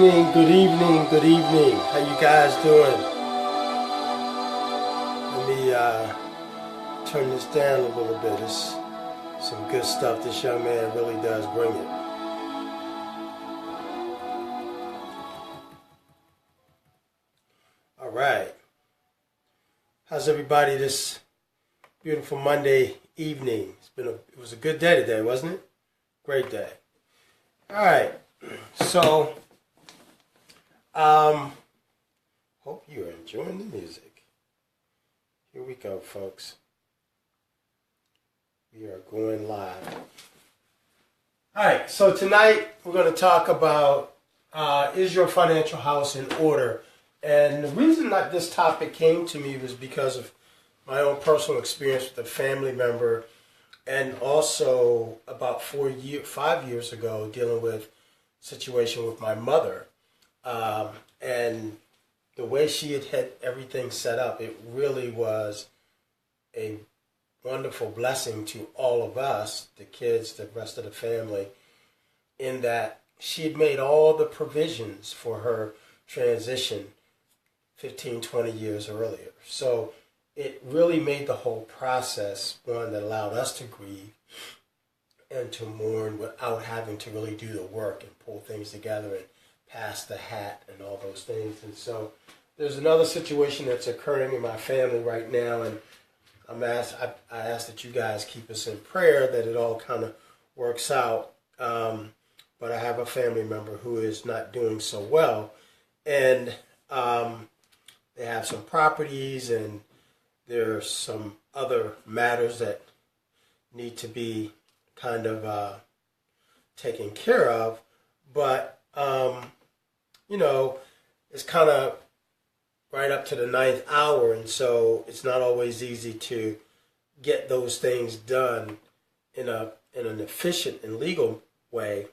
evening, good evening, good evening. How you guys doing? Let me turn this down a little bit. It's some good stuff. This young man really does bring it. All right. How's everybody this beautiful Monday evening? It was a good day today, wasn't it? Great day. All right. So, hope you are enjoying the music. Here we go, folks. We are going live. All right, so tonight we're going to talk about is your financial house in order? And the reason that this topic came to me was because of my own personal experience with a family member, and also about 5 years ago dealing with a situation with my mother. And the way she had everything set up, it really was a wonderful blessing to all of us, the kids, the rest of the family, in that she had made all the provisions for her transition 15, 20 years earlier. So it really made the whole process one that allowed us to grieve and to mourn without having to really do the work and pull things together and pass the hat and all those things. And so there's another situation that's occurring in my family right now, and I ask that you guys keep us in prayer that it all kind of works out. But I have a family member who is not doing so well, and they have some properties, and there's some other matters that need to be kind of taken care of. But it's kind of right up to the ninth hour, and so it's not always easy to get those things done in an efficient and legal way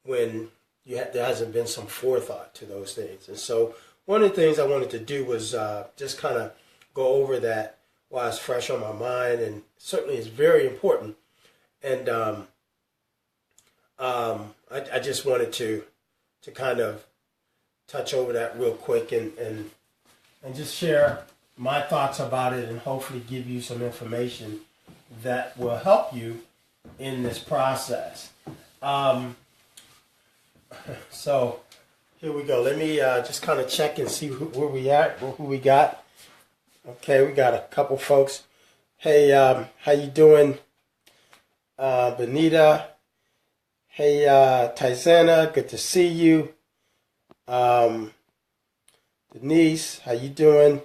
when there hasn't been some forethought to those things. And so one of the things I wanted to do was just kind of go over that while it's fresh on my mind, and certainly it's very important. And I just wanted to kind of touch over that real quick and just share my thoughts about it, and hopefully give you some information that will help you in this process. So here we go. Let me just kind of check and see where we at, who we got. Okay, we got a couple folks. Hey, how you doing? Benita. Hey, Tizana, good to see you. Denise, how you doing?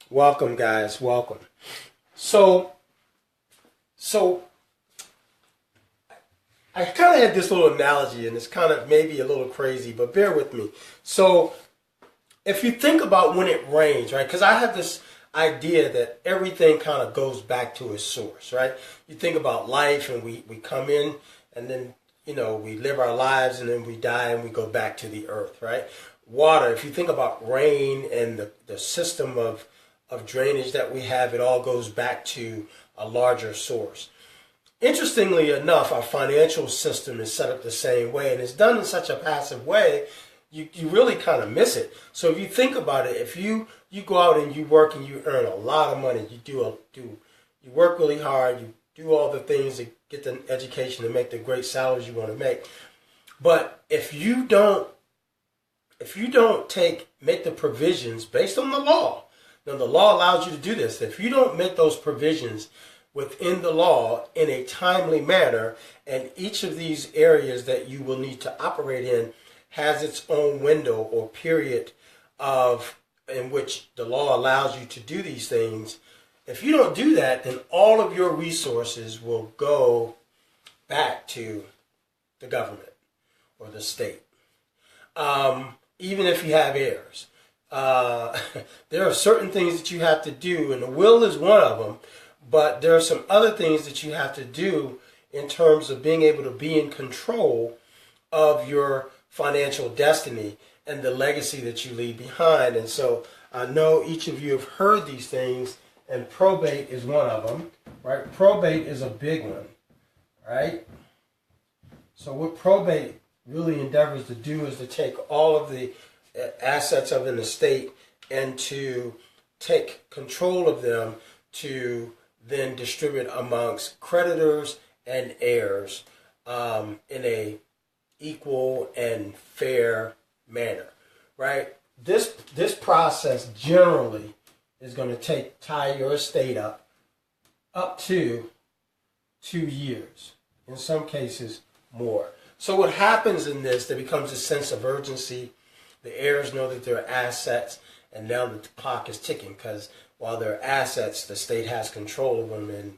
Welcome, guys. Welcome. So I kind of had this little analogy, and it's kind of maybe a little crazy, but bear with me. So if you think about when it rains, right? Because I have this idea that everything kind of goes back to its source, right? You think about life, and we come in, and then we live our lives, and then we die, and we go back to the earth, right? Water, if you think about rain and the system of drainage that we have, it all goes back to a larger source. Interestingly enough, our financial system is set up the same way, and it's done in such a passive way, you really kind of miss it. So if you think about it, if you go out and you work and you earn a lot of money, you work really hard, you do all the things to get the education to make the great salaries you want to make. But if you don't make the provisions based on the law, now the law allows you to do this. If you don't make those provisions within the law in a timely manner, and each of these areas that you will need to operate in has its own window or period in which the law allows you to do these things. If you don't do that, then all of your resources will go back to the government or the state. Even if you have heirs. There are certain things that you have to do, and the will is one of them, but there are some other things that you have to do in terms of being able to be in control of your financial destiny and the legacy that you leave behind. And so I know each of you have heard these things, and probate is one of them, right? Probate is a big one, right? So what probate really endeavors to do is to take all of the assets of an estate and to take control of them to then distribute amongst creditors and heirs in a equal and fair manner, right? This process generally is going to tie your estate up to 2 years, in some cases more. So what happens in this, there becomes a sense of urgency. The heirs know that there are assets, and now the clock is ticking, because while there are assets, the state has control of them, and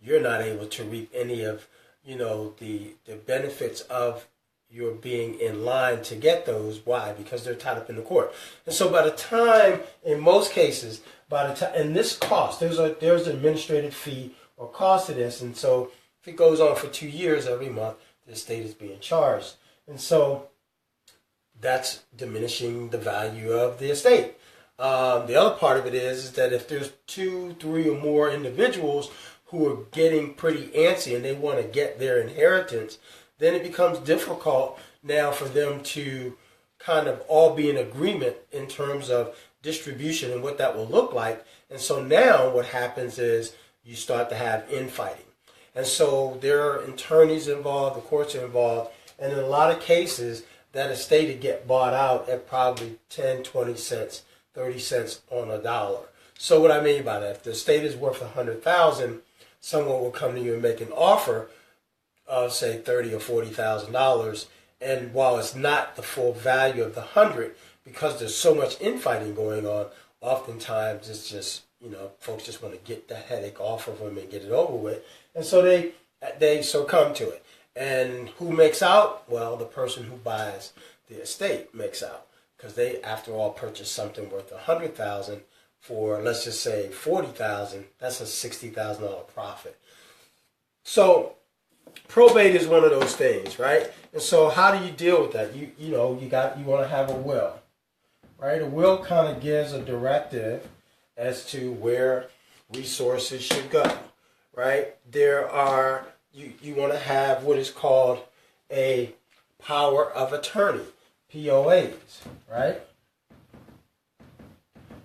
you're not able to reap any of, the benefits of your being in line to get those. Why? Because they're tied up in the court. And so by the time, in most cases, and this cost, there's an administrative fee or cost to this, and so if it goes on for 2 years, every month the estate is being charged. And so that's diminishing the value of the estate. The other part of it is that if there's 2, 3, or more individuals who are getting pretty antsy and they want to get their inheritance, then it becomes difficult now for them to kind of all be in agreement in terms of distribution and what that will look like. And so now what happens is you start to have infighting. And so there are attorneys involved, the courts are involved, and in a lot of cases that estate would get bought out at probably 10, 20 cents, 30 cents on a dollar. So what I mean by that, if the estate is worth $100,000, someone will come to you and make an offer of say $30,000 or $40,000, and while it's not the full value of the 100, because there's so much infighting going on, oftentimes it's just, folks just want to get the headache off of them and get it over with, and so they succumb to it. And who makes out? Well, the person who buys the estate makes out, because they, after all, purchased something worth $100,000 for, let's just say, $40,000. That's a $60,000 profit. So probate is one of those things, right? And so how do you deal with that? You want to have a will, right? A will kind of gives a directive as to where resources should go, right? You want to have what is called a power of attorney, POAs, right?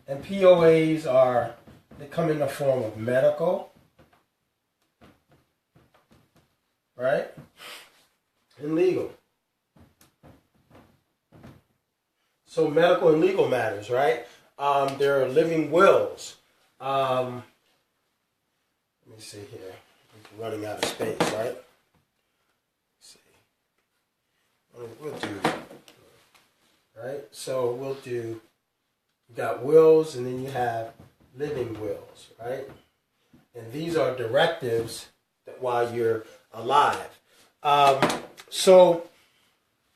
And POAs they come in the form of medical, right? And legal. So medical and legal matters, right? There are living wills. Let me see here. I'm running out of space, right? Let's see. We'll do, right? So we'll do, you got wills and then you have living wills, right? And these are directives that while you're alive. So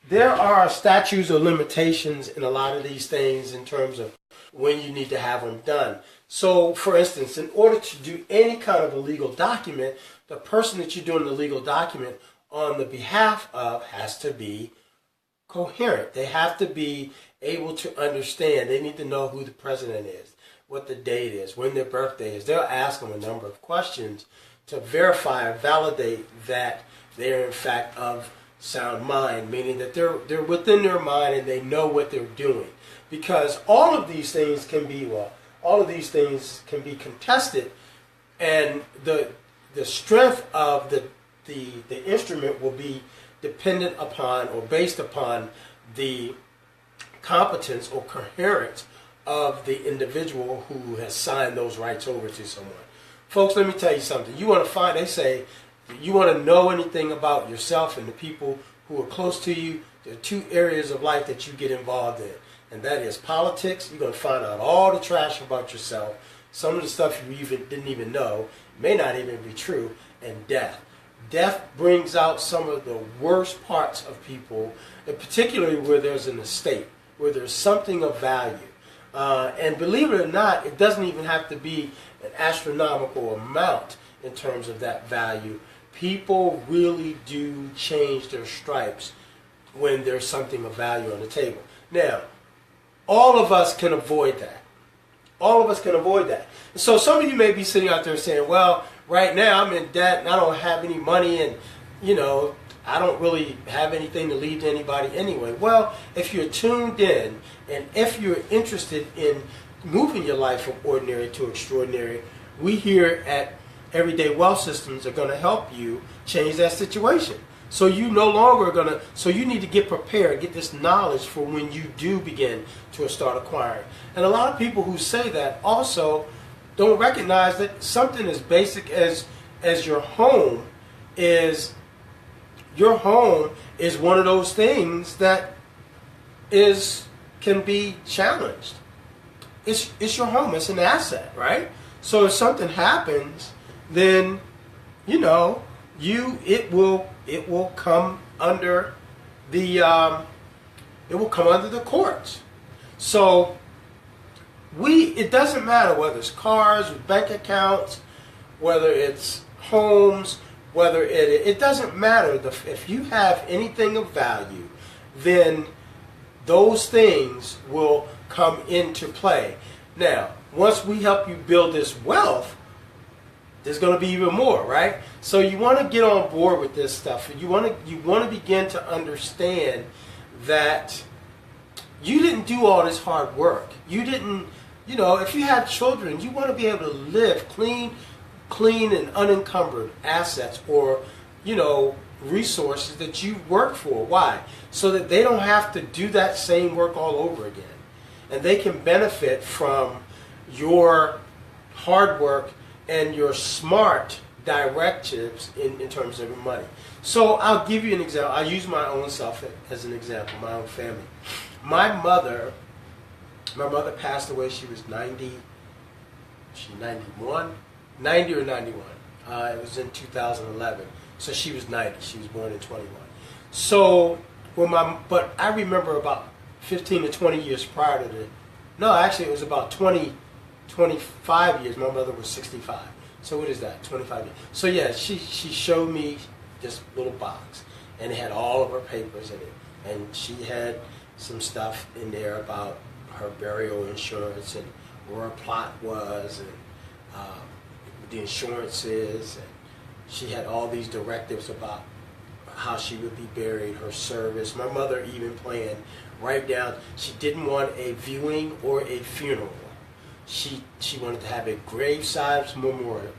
there are statutes or limitations in a lot of these things in terms of when you need to have them done. So, for instance, in order to do any kind of a legal document, the person that you're doing the legal document on the behalf of has to be coherent. They have to be able to understand. They need to know who the president is, what the date is, when their birthday is. They'll ask them a number of questions to verify or validate that they're in fact of sound mind, meaning that they're within their mind and they know what they're doing. Because all of these things can be contested, and the strength of the instrument will be dependent upon or based upon the competence or coherence of the individual who has signed those rights over to someone. Folks, let me tell you something. They say, you want to know anything about yourself and the people who are close to you, there are 2 areas of life that you get involved in. And that is politics. You're going to find out all the trash about yourself. Some of the stuff you didn't even know may not even be true. And death. Death brings out some of the worst parts of people, and particularly where there's an estate, where there's something of value. And believe it or not, it doesn't even have to be an astronomical amount in terms of that value. People really do change their stripes when there's something of value on the table. Now, all of us can avoid that. All of us can avoid that. So some of you may be sitting out there saying, well, right now I'm in debt and I don't have any money, and I don't really have anything to leave to anybody anyway. Well, if you're tuned in and if you're interested in moving your life from ordinary to extraordinary, we here at Everyday Wealth Systems are going to help you change that situation. So you no longer going to, so you need to get prepared, get this knowledge for when you do begin to start acquiring. And a lot of people who say that also don't recognize that something as basic as your home is one of those things that can be challenged. It's your home. It's an asset, right? So if something happens, then it will come under the courts. So it doesn't matter whether it's cars, bank accounts, whether it's homes, whether it doesn't matter. If you have anything of value, then those things will come into play. Now, once we help you build this wealth, there's going to be even more, right? So you want to get on board with this stuff. You want to begin to understand that you didn't do all this hard work. You didn't, if you have children, you want to be able to live clean and unencumbered assets or, resources that you work for. Why? So that they don't have to do that same work all over again. And they can benefit from your hard work and your smart directives in terms of your money. So I'll give you an example. I'll use my own self as an example, my own family. My mother passed away. She was 90 or 91. It was in 2011. So she was 90. She was born in 21. So but I remember about 15 to 20 years prior to actually it was about 25 years. My mother was 65. So what is that? 25 years. So yeah, she showed me this little box, and it had all of her papers in it, and she had some stuff in there about her burial insurance and where her plot was and the insurances, and she had all these directives about how she would be buried, her service. My mother even planned right down. She didn't want a viewing or a funeral. She wanted to have a graveside memorial.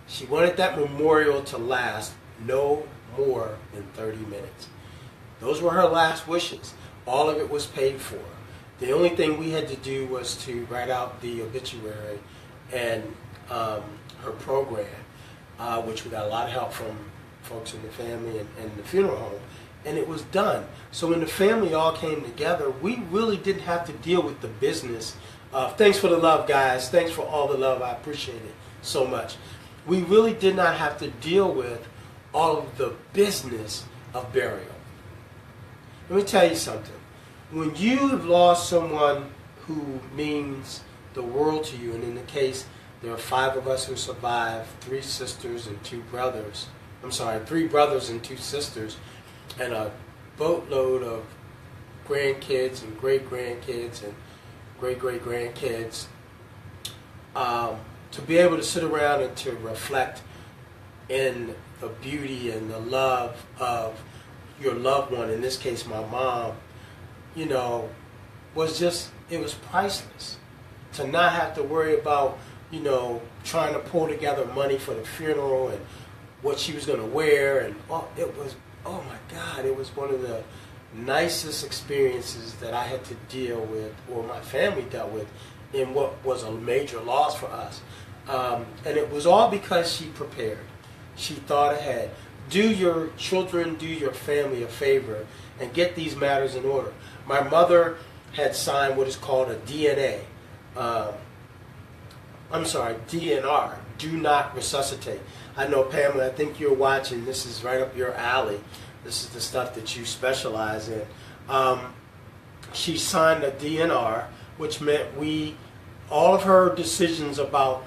She wanted that memorial to last no more than 30 minutes. Those were her last wishes. All of it was paid for. The only thing we had to do was to write out the obituary and her program, which we got a lot of help from folks in the family and the funeral home, and it was done. So when the family all came together, we really didn't have to deal with the business. Thanks for the love, guys. Thanks for all the love. I appreciate it so much. We really did not have to deal with all of the business of burial. Let me tell you something. When you've lost someone who means the world to you, and in the case, there are 5 of us who survived, 3 sisters and 2 brothers. 3 brothers and 2 sisters, and a boatload of grandkids and great-grandkids and great-great-grandkids. To be able to sit around and to reflect in the beauty and the love of your loved one, in this case my mom, was just, it was priceless. To not have to worry about, trying to pull together money for the funeral and what she was going to wear, and it was, oh my God, it was one of the nicest experiences that I had to deal with, or my family dealt with, in what was a major loss for us. And it was all because she prepared. She thought ahead. Do your children, do your family a favor, and get these matters in order. My mother had signed what is called a DNR, do not resuscitate. I know, Pamela, I think you're watching. This is right up your alley. This is the stuff that you specialize in. She signed a DNR, which meant all of her decisions about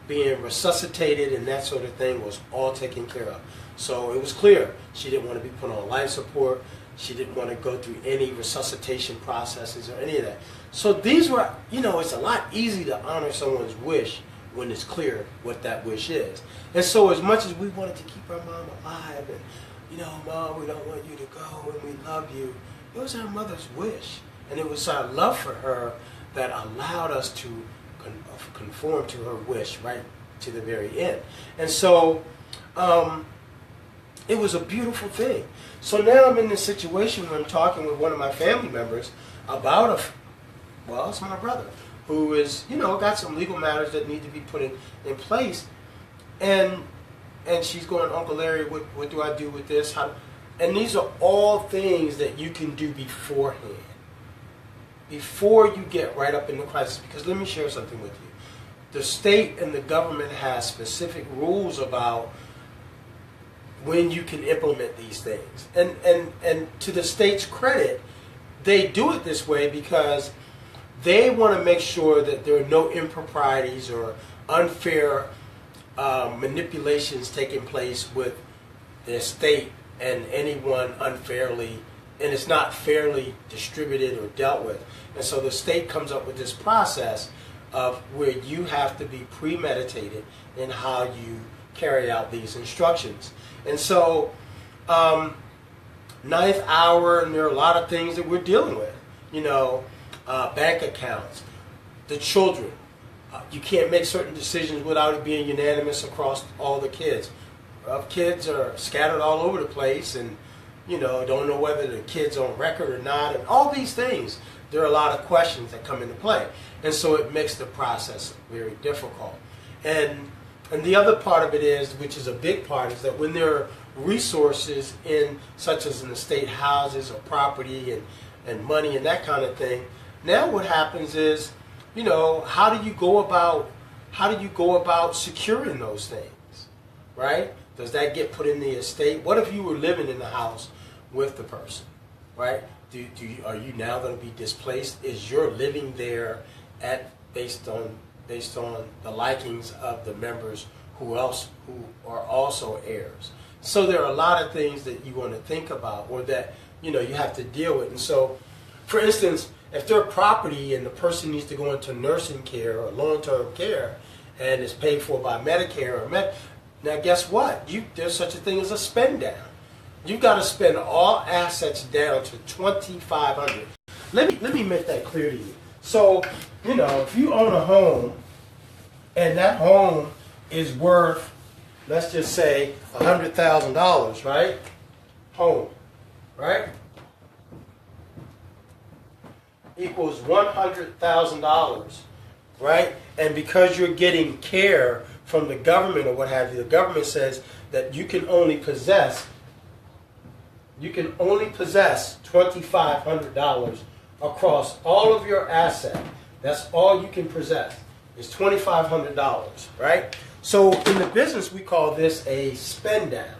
being resuscitated and that sort of thing was all taken care of. So it was clear she didn't want to be put on life support. She didn't want to go through any resuscitation processes or any of that. So these were, it's a lot easier to honor someone's wish when it's clear what that wish is. And so as much as we wanted to keep our mom alive and, Mom, we don't want you to go and we love you, it was our mother's wish. And it was our love for her that allowed us to conform to her wish right to the very end. And so it was a beautiful thing. So now I'm in this situation where I'm talking with one of my family members about it's my brother, who is, got some legal matters that need to be put in place. And she's going, Uncle Larry, what do I do with this? And these are all things that you can do beforehand, before you get right up in the crisis. Because let me share something with you. The state and the government has specific rules about when you can implement these things. And to the state's credit, they do it this way because they want to make sure that there are no improprieties or unfair manipulations taking place with the estate and anyone unfairly, and it's not fairly distributed or dealt with. And so the state comes up with this process of where you have to be premeditated in how you carry out these instructions. And so ninth hour, and there are a lot of things that we're dealing with, bank accounts, the children. You can't make certain decisions without it being unanimous across all the kids. Kids are scattered all over the place and, don't know whether the kid's on record or not. And all these things, there are a lot of questions that come into play. And so it makes the process very difficult. And the other part of it is, which is a big part, is that when there are resources such as in the state houses or property and money and that kind of thing, now what happens is, how do you go about securing those things, right? Does that get put in the estate? What if you were living in the house with the person, right? Are you now going to be displaced? Is your living there based on the likings of the members who are also heirs? So there are a lot of things that you want to think about, or that you have to deal with. And so, for instance, if they're property and the person needs to go into nursing care or long-term care and is paid for by Medicare now guess what? There's such a thing as a spend down. You've got to spend all assets down to $2,500. Let me make that clear to you. So, if you own a home and that home is worth, let's just say, $100,000, right? Home, right? Equals $100,000, right? And because you're getting care from the government or what have you, the government says that you can only possess $2,500 across all of your asset. That's all you can possess is $2,500, right? So in the business, we call this a spend down.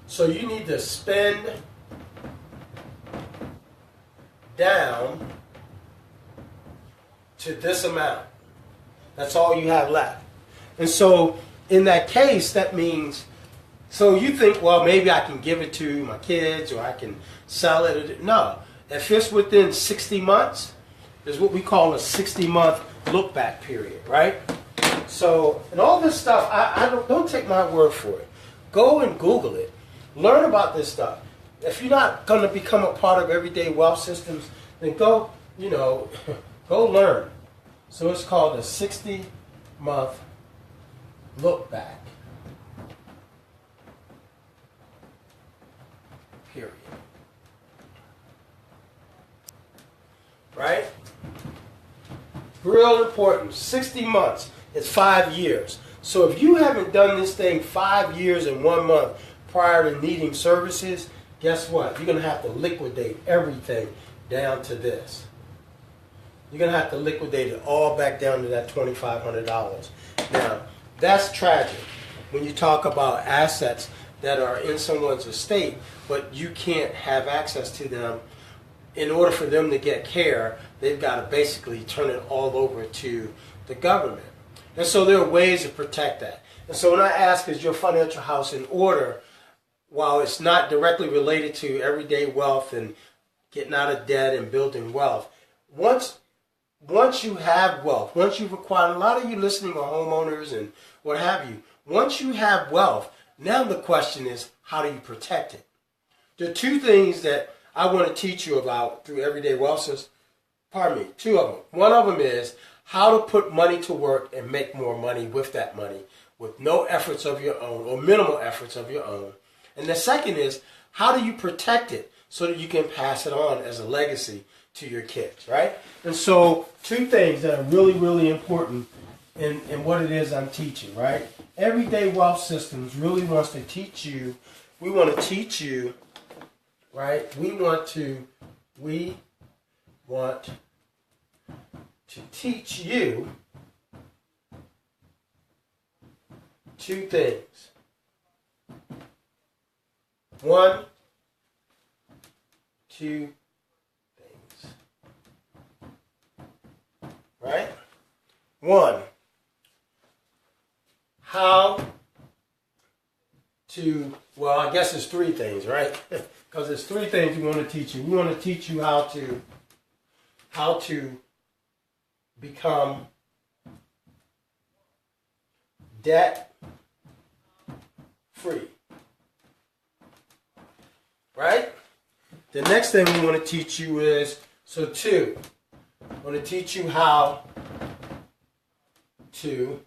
So you need to spend down to this amount. That's all you have left. And so in that case, that means, so you think, well, maybe I can give it to my kids or I can sell it. No. If it's within 60 months, there's what we call a 60-month look-back period, right? So, and all this stuff, don't take my word for it. Go and Google it. Learn about this stuff. If you're not going to become a part of everyday wealth systems, then go learn. So it's called a 60-month look back period. Right? Real important. 60 months is 5 years. So if you haven't done this thing 5 years and 1 month prior to needing services, guess what? You're going to have to liquidate everything down to this. You're going to have to liquidate it all back down to that $2,500. Now, that's tragic when you talk about assets that are in someone's estate, but you can't have access to them. In order for them to get care, they've got to basically turn it all over to the government. And so there are ways to protect that. And so when I ask, is your financial house in order, while it's not directly related to everyday wealth and getting out of debt and building wealth, once once you have wealth, once you've acquired, a lot of you listening are homeowners and what have you. Once you have wealth, now the question is, how do you protect it? The two things that I want to teach you about through Everyday Wealth System, two of them. One of them is how to put money to work and make more money with that money with no efforts of your own or minimal efforts of your own. And the second is, how do you protect it so that you can pass it on as a legacy to your kids, right? And so two things that are really, really important in what it is I'm teaching, right? Everyday Wealth Systems really wants to teach you, we want to teach you, right? We want to teach you two things. Two things. Right? One, how to, well, I guess it's three things, right? Because it's three things we want to teach you. We want to teach you how to become debt free. Right? The next thing we want to teach you is, I want to teach you how to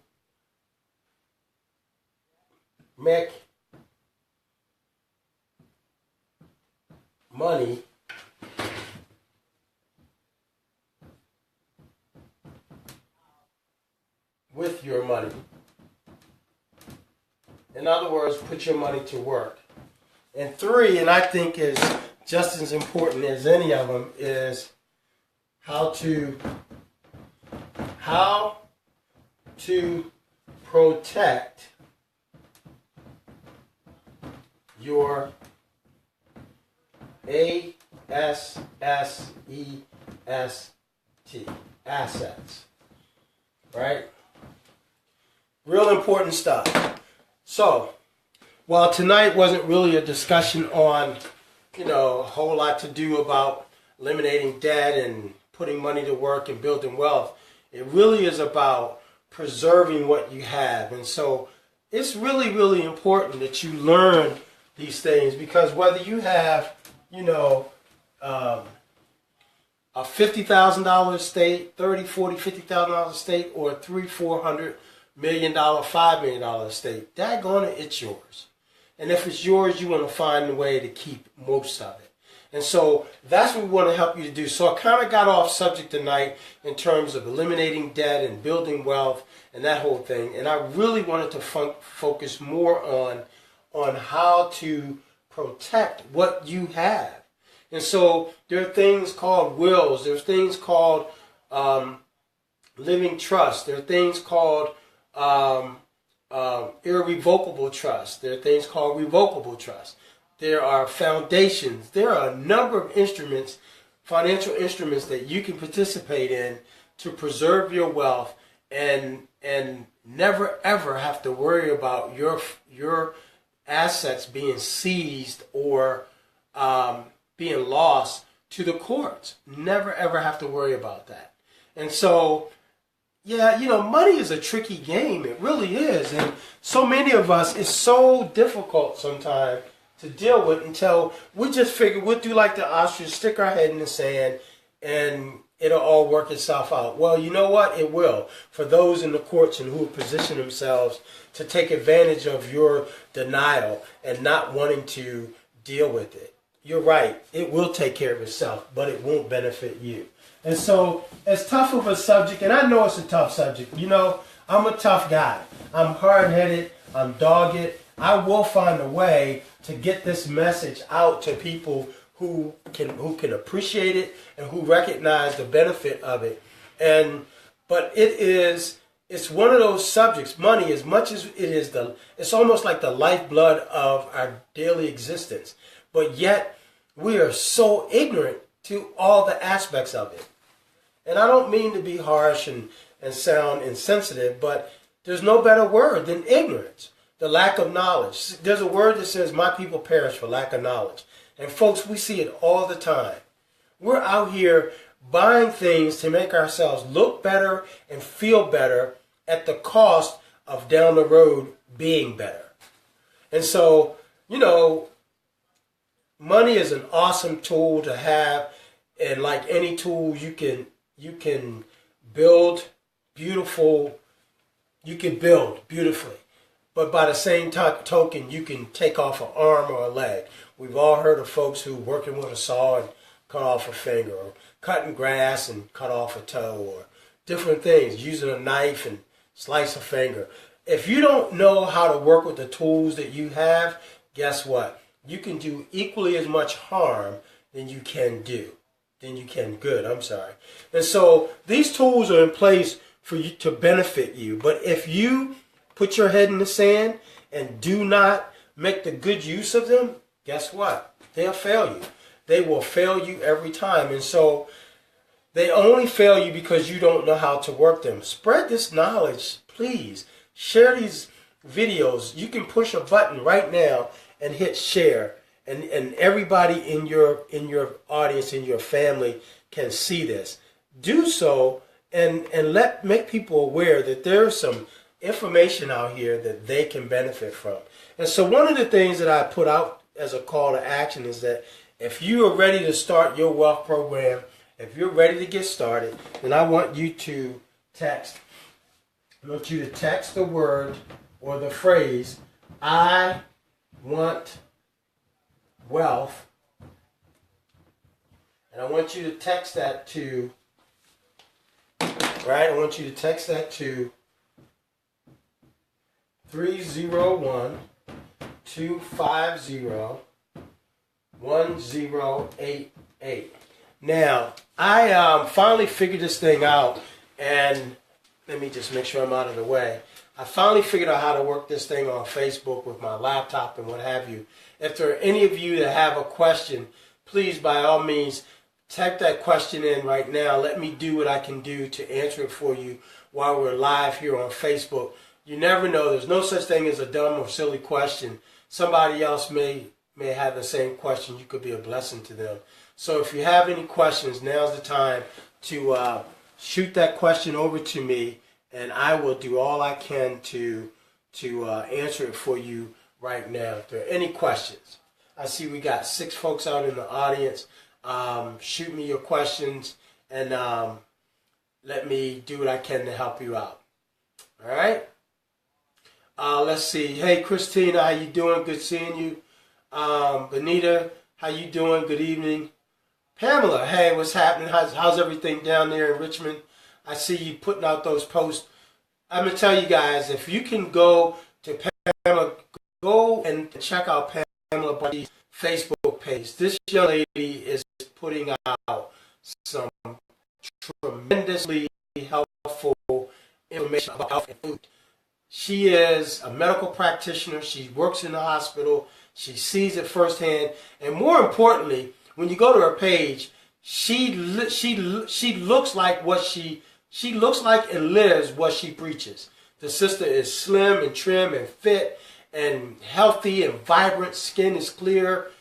make money with your money. In other words, put your money to work. And three, and I think is just as important as any of them, is how to protect your assets, right? Real important stuff. So, while tonight wasn't really a discussion on, a whole lot to do about eliminating debt and putting money to work and building wealth, it really is about preserving what you have. And so it's really, really important that you learn these things, because whether you have, a $50,000 estate, $30, $40, $50,000 estate, or a $300-400 million, $5 million estate, daggone it, it's yours. And if it's yours, you want to find a way to keep most of it. And so that's what we want to help you to do. So I kind of got off subject tonight in terms of eliminating debt and building wealth and that whole thing. And I really wanted to focus more on how to protect what you have. And so there are things called wills. There's things called living trust. There are things called irrevocable trust. There are things called revocable trust. There are foundations. There are a number of instruments, financial instruments, that you can participate in to preserve your wealth and never ever have to worry about your assets being seized or being lost to the courts. Never ever have to worry about that. And so, yeah, money is a tricky game. It really is. And so many of us, it's so difficult sometimes to deal with until we just figure we'll do like the ostrich, stick our head in the sand, and it'll all work itself out. Well, you know what? It will. For those in the courts and who position themselves to take advantage of your denial and not wanting to deal with it. You're right. It will take care of itself, but it won't benefit you. And so, as tough of a subject, and I know it's a tough subject, I'm a tough guy. I'm hard-headed. I'm dogged. I will find a way to get this message out to people who can appreciate it and who recognize the benefit of it. But it's one of those subjects, money, as much as it's almost like the lifeblood of our daily existence. But yet, we are so ignorant to all the aspects of it. And I don't mean to be harsh and sound insensitive, but there's no better word than ignorance, the lack of knowledge. There's a word that says, my people perish for lack of knowledge. And folks, we see it all the time. We're out here buying things to make ourselves look better and feel better at the cost of down the road being better. And so, money is an awesome tool to have, and like any tool, you can build beautiful. You can build beautifully, but by the same token, you can take off an arm or a leg. We've all heard of folks who working with a saw and cut off a finger, or cutting grass and cut off a toe, or different things, using a knife and slice a finger. If you don't know how to work with the tools that you have, guess what? You can do equally as much harm than you can good. And so these tools are in place for you to benefit you. But if you put your head in the sand and do not make the good use of them, guess what? They'll fail you. They will fail you every time. And so they only fail you because you don't know how to work them. Spread this knowledge, please. Share these videos. You can push a button right now and hit share. And everybody in your audience, in your family, can see this. Do so and make people aware that there's some information out here that they can benefit from. And so one of the things that I put out as a call to action is that if you are ready to start your wealth program, if you're ready to get started, then I want you to text. I want you to text the word or the phrase, I want wealth. And I want you to text that to, I want you to text that to 301-250-1088. Now, I finally figured this thing out, and let me just make sure I'm out of the way. I finally figured out how to work this thing on Facebook with my laptop and what have you. If there are any of you that have a question, please, by all means, type that question in right now. Let me do what I can do to answer it for you while we're live here on Facebook. You never know. There's no such thing as a dumb or silly question. Somebody else may have the same question. You could be a blessing to them. So if you have any questions, now's the time to shoot that question over to me, and I will do all I can to answer it for you right now. If there are any questions, I see we got 6 folks out in the audience. Shoot me your questions, and let me do what I can to help you out. All right? Let's see. Hey, Christina, how you doing? Good seeing you. Benita, how you doing? Good evening. Pamela, hey, what's happening? How's everything down there in Richmond? I see you putting out those posts. I'm going to tell you guys, if you can go to Pamela, go and check out Pamela Barty's Facebook page. This young lady is putting out some tremendously helpful information about health and food. She is a medical practitioner. She works in the hospital. She sees it firsthand. And more importantly, when you go to her page, she looks like what she looks like and lives what she preaches. The sister is slim and trim and fit and healthy and vibrant. Skin is clear.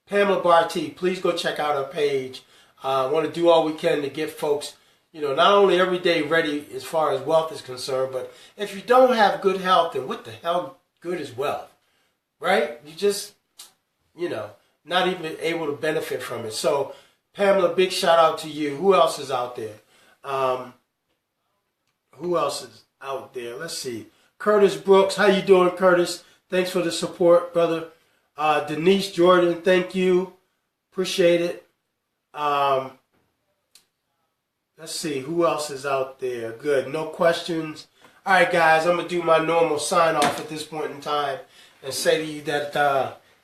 Pamela Barty, please go check out her page. I want to do all we can to get folks, not only every day ready as far as wealth is concerned, but if you don't have good health, then what the hell good is wealth, right? You just, not even able to benefit from it. So, Pamela, big shout out to you. Who else is out there? Let's see. Curtis Brooks, how you doing, Curtis? Thanks for the support, brother. Denise Jordan, thank you. Appreciate it. Let's see, who else is out there? Good, no questions. All right, guys, I'm going to do my normal sign-off at this point in time and say to you that,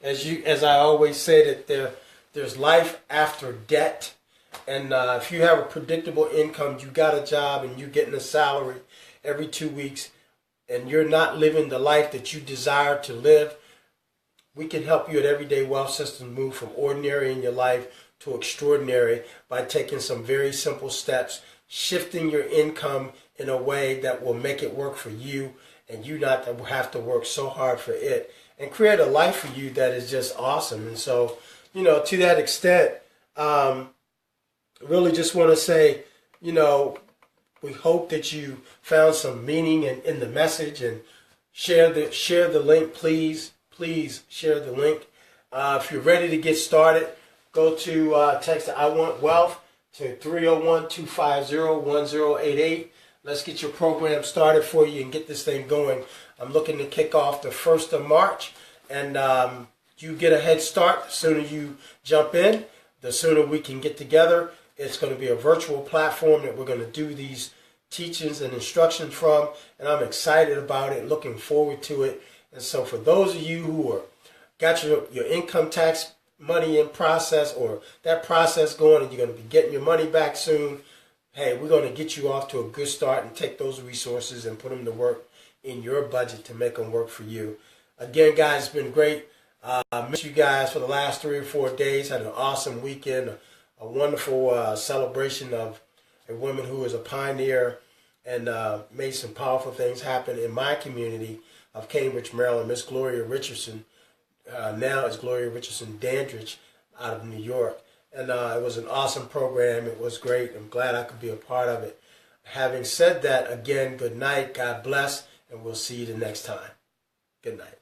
as I always say, that there's life after debt. And if you have a predictable income, you got a job and you're getting a salary every 2 weeks, and you're not living the life that you desire to live, we can help you at Everyday Wealth Systems move from ordinary in your life to extraordinary by taking some very simple steps, shifting your income in a way that will make it work for you and you not have to work so hard for it, and create a life for you that is just awesome. And so, to that extent, really just want to say, you know, we hope that you found some meaning in the message, and share the link, please. Please share the link. If you're ready to get started, go to text I Want Wealth to 301-250-1088. Let's get your program started for you and get this thing going. I'm looking to kick off the 1st of March, and you get a head start. The sooner you jump in, the sooner we can get together. It's going to be a virtual platform that we're going to do these teachings and instructions from, and I'm excited about it, looking forward to it. And so for those of you who are got your income tax money in process, or that process going, and you're going to be getting your money back soon, hey, we're going to get you off to a good start and take those resources and put them to work in your budget to make them work for you. Again, guys, it's been great. I missed you guys for the last 3 or 4 days. Had an awesome weekend, a wonderful celebration of a woman who is a pioneer and made some powerful things happen in my community of Cambridge, Maryland. Miss Gloria Richardson, now it's Gloria Richardson Dandridge out of New York. And it was an awesome program. It was great. I'm glad I could be a part of it. Having said that, again, good night. God bless, and we'll see you the next time. Good night.